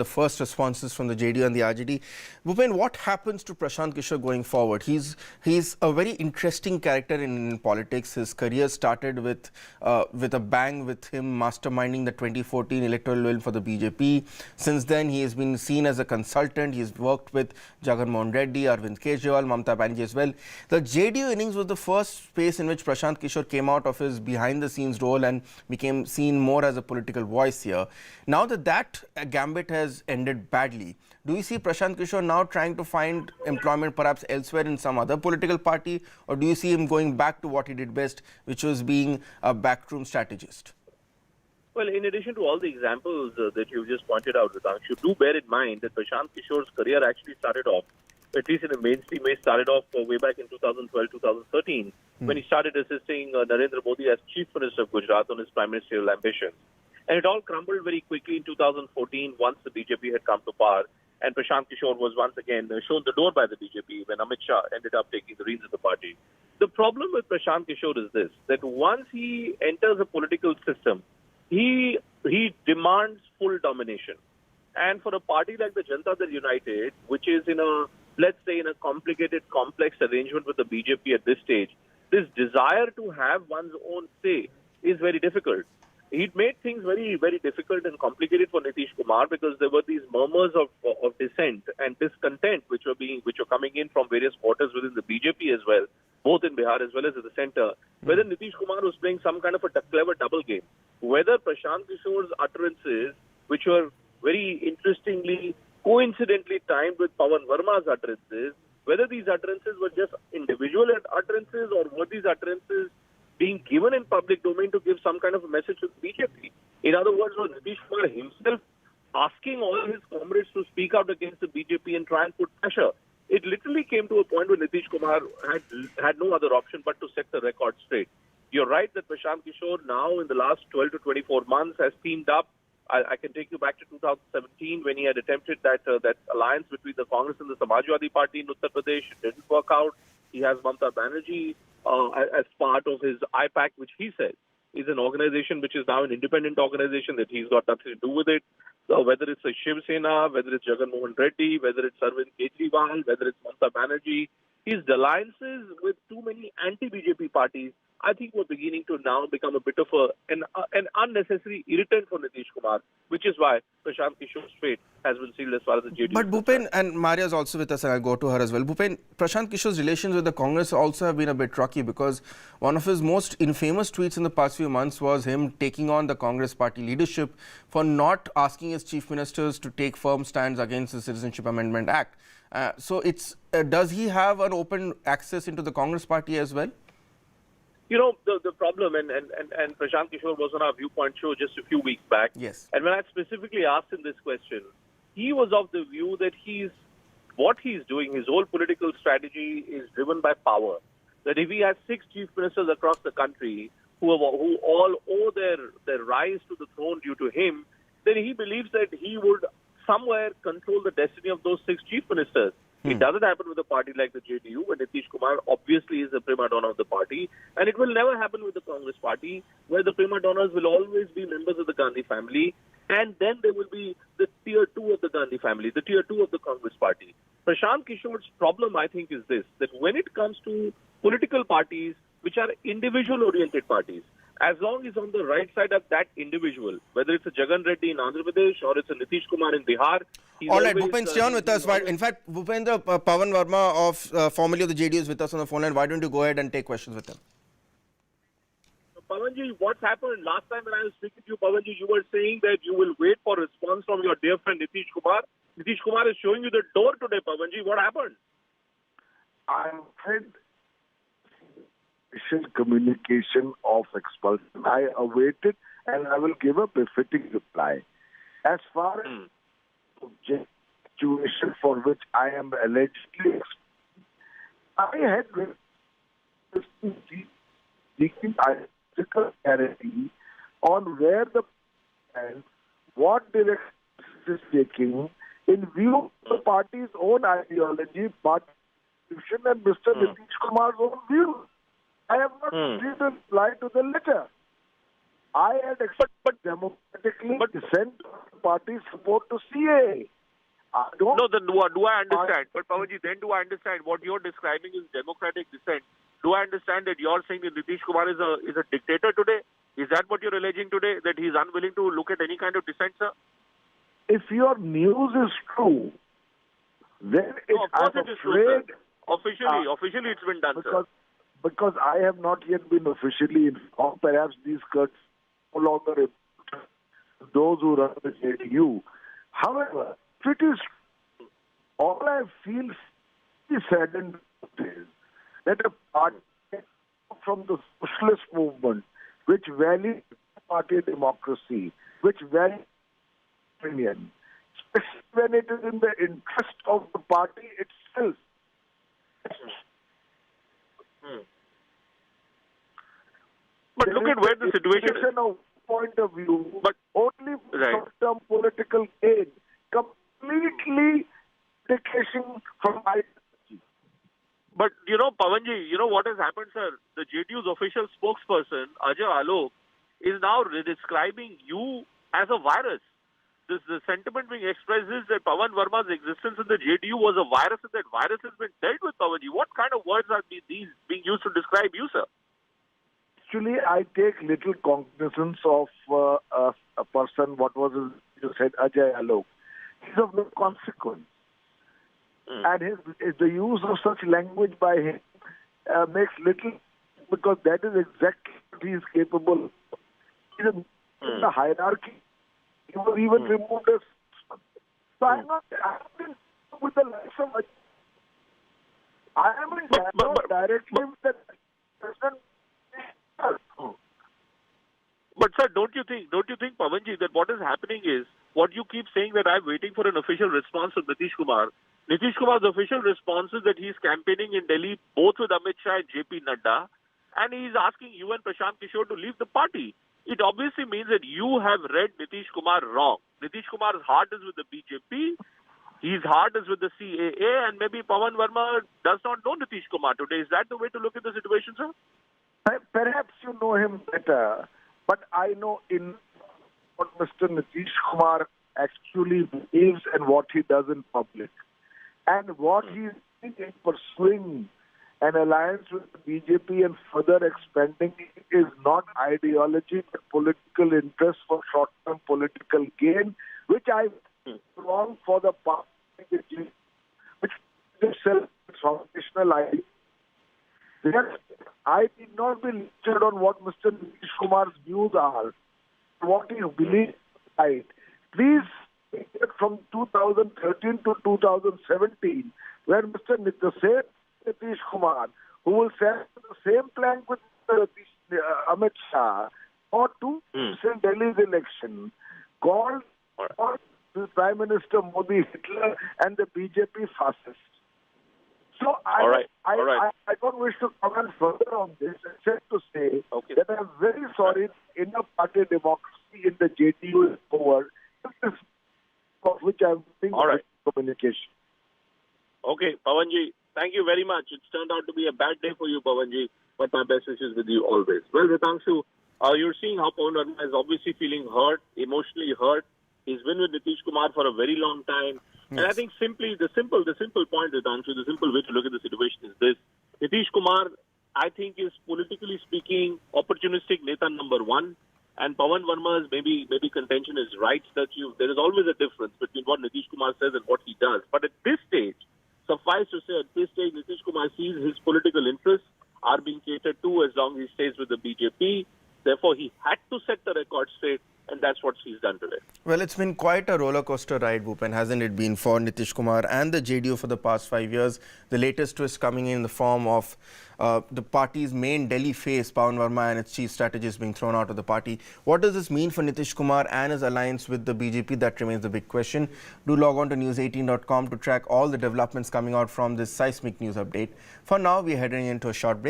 the first responses from the JDU and the RJD. Bhupen, what happens to Prashant Kishor going forward? He's a very interesting character in politics. His career started with a bang, with him masterminding the 2014 electoral win for the BJP. Since then, he has been seen as a consultant. He's worked with Jagan Mohan Reddy, Arvind Kejriwal, Mamata Banerjee as well. The JDU innings was the first space in which Prashant Kishor came out of his behind-the-scenes role and became seen more as a political voice here. Now that gambit has ended badly, do we see Prashant Kishor now trying to find employment perhaps elsewhere in some other political party, or do you see him going back to what he did best, which was being a backroom strategist? Well, in addition to all the examples that you just pointed out, Ritanshu, do bear in mind that Prashant Kishor's career actually started off, at least in the mainstream way, started off way back in 2012-2013, when he started assisting Narendra Modi as Chief Minister of Gujarat on his prime ministerial ambitions. And it all crumbled very quickly in 2014 once the BJP had come to power, and Prashant Kishor was once again shown the door by the BJP when Amit Shah ended up taking the reins of the party. The problem with Prashant Kishor is this, that once he enters a political system, he demands full domination. And for a party like the Janata Dal United, which is in a, let's say, in a complicated, complex arrangement with the BJP at this stage, this desire to have one's own say is very difficult. He'd made things very, very difficult and complicated for Nitish Kumar because there were these murmurs of dissent and discontent which were coming in from various quarters within the BJP as well, both in Bihar as well as at the center, whether Nitish Kumar was playing some kind of a clever double game, whether Prashant Kishor's utterances, which were very interestingly, coincidentally timed with Pavan Varma's utterances, whether these utterances were just individual utterances or were these utterances being given in public domain to give some kind of a message to the BJP. In other words, was Nitish Kumar himself asking all his comrades to speak out against the BJP and try and put pressure? It literally came to a point where Nitish Kumar had no other option but to set the record straight. You're right that Prashant Kishor now in the last 12 to 24 months has teamed up. I can take you back to 2017 when he had attempted that alliance between the Congress and the Samajwadi Party in Uttar Pradesh. It didn't work out. He has Mamata Banerjee as part of his IPAC, which he says is an organization which is now an independent organization, that he's got nothing to do with it. So whether it's a Shiv Sena, whether it's Jagan Mohan Reddy, whether it's Arvind Kejriwal, whether it's Mamata Banerjee, his alliances with too many anti-BJP parties, I think we're beginning to now become a bit of an unnecessary irritant for Nitish Kumar, which is why Prashant Kishor's fate has been sealed as far as the JDU. But Bhupen, and Maria is also with us, and I'll go to her as well. Bhupen, Prashant Kishor's relations with the Congress also have been a bit rocky, because one of his most infamous tweets in the past few months was him taking on the Congress party leadership for not asking his chief ministers to take firm stands against the Citizenship Amendment Act. So does he have an open access into the Congress party as well? You know, the problem, and Prashant Kishor was on our Viewpoint show just a few weeks back. Yes. And when I specifically asked him this question, he was of the view that what he's doing, his whole political strategy is driven by power. That if he has 6 chief ministers across the country who all owe their rise to the throne due to him, then he believes that he would somewhere control the destiny of those 6 chief ministers. It doesn't happen with a party like the JDU, where Nitish Kumar obviously is the prima donna of the party. And it will never happen with the Congress party, where the prima donnas will always be members of the Gandhi family. And then there will be the tier 2 of the Gandhi family, the tier 2 of the Congress party. Prashant Kishor's problem, I think, is this, that when it comes to political parties, which are individual-oriented parties, as long as on the right side of that individual, whether it's a Jagan Reddy in Andhra Pradesh or it's a Nitish Kumar in Bihar. All right, Bhupen, stay on with us. In fact, Bhupendra, Pavan Varma, formerly of the JDU, is with us on the phone line. Why don't you go ahead and take questions with him? Pavanji, what's happened? Last time when I was speaking to you, Pavanji, you were saying that you will wait for a response from your dear friend Nitish Kumar. Nitish Kumar is showing you the door today, Pavanji. What happened? I'm afraid communication of expulsion. I awaited and I will give a befitting reply. As far as the situation for which I am allegedly expelled, I had seeking identical clarity on where the and what direction is taking in view of the party's own ideology, party and Mr. Nitish Kumar's own view. I have not received a reply to the letter. I had expected democratically sent party's support to CAA. I don't No, then do I understand? But Pavanji, then do I understand what you're describing is democratic dissent? Do I understand that you're saying that Nitish Kumar is a dictator today? Is that what you're alleging today? That he's unwilling to look at any kind of dissent, sir? If your news is true, then No, of course I'm it is true, sir. afraid Officially it's been done, sir. because I have not yet been officially informed. Perhaps these cuts no longer important to those who run the JDU. However, if it is all I feel saddened is that a party from the socialist movement, which values party democracy, which values opinion, especially when it is in the interest of the party itself. But look at where the situation is. Of point of view, But only right. short-term political gain, completely dedication from ideology. But, Pavanji, what has happened, sir? The JDU's official spokesperson, Ajay Alok, is now describing you as a virus. The sentiment being expressed is that Pavan Varma's existence in the JDU was a virus, and that virus has been dealt with, Pavanji. What kind of words are these being used to describe you, sir? Actually, I take little cognizance of a person, what was his, you said, Ajay Alok. He's of no consequence. And the use of such language by him makes little, because that is exactly what he is capable of. He's in the hierarchy. He was even removed as. So I'm been with the likes of. I am in dialogue directly with the president. But sir, don't you think, Pavanji, that what is happening is, what you keep saying that I'm waiting for an official response from Nitish Kumar. Nitish Kumar's official response is that he's campaigning in Delhi both with Amit Shah and JP Nadda, and he's asking you and Prashant Kishor to leave the party. It obviously means that you have read Nitish Kumar wrong. Nitish Kumar's heart is with the BJP, his heart is with the CAA, and maybe Pavan Varma does not know Nitish Kumar today. Is that the way to look at the situation, sir? Perhaps you know him better, but I know in what Mr. Nitish Kumar actually believes and what he does in public. And what he is in pursuing an alliance with the BJP and further expanding it is not ideology but political interest for short-term political gain, which I wrong for the party, which itself is foundational idea. I did not be lectured on what Mr. Nitish Kumar's views are, what he believes right. Please take it from 2013 to 2017, where the same Nitish Kumar, who will stand the same plank with Amit Shah, or to in Delhi's election, called the Prime Minister Modi Hitler and the BJP fascist. So I don't wish to comment further on this, except to say that I'm very sorry inner party democracy in the JDU is over, of which I'm thinking communication. Okay, Pavanji, thank you very much. It's turned out to be a bad day for you, Pavanji, but my best wishes with you always. Well, Ritangshu, you're seeing how Pavan Varma is obviously feeling hurt, emotionally hurt. He's been with Nitish Kumar for a very long time. Yes. And I think the simple point, Ritangshu, the simple way to look at the situation is this. Nitish Kumar, I think, is politically speaking opportunistic Neta number one. And Pavan Varma's maybe contention is right that there is always a difference between what Nitish Kumar says and what he does. But at this stage, suffice to say, at this stage, Nitish Kumar sees his political interests are being catered to as long as he stays with the BJP. Therefore, he had to set the record straight, and that's what he's done today. Well, it's been quite a roller coaster ride, Bhupen, hasn't it been, for Nitish Kumar and the JDU for the past 5 years? The latest twist coming in the form of the party's main Delhi face, Pavan Varma, and its chief strategist being thrown out of the party. What does this mean for Nitish Kumar and his alliance with the BJP? That remains the big question. Do log on to news18.com to track all the developments coming out from this seismic news update. For now, we're heading into a short break.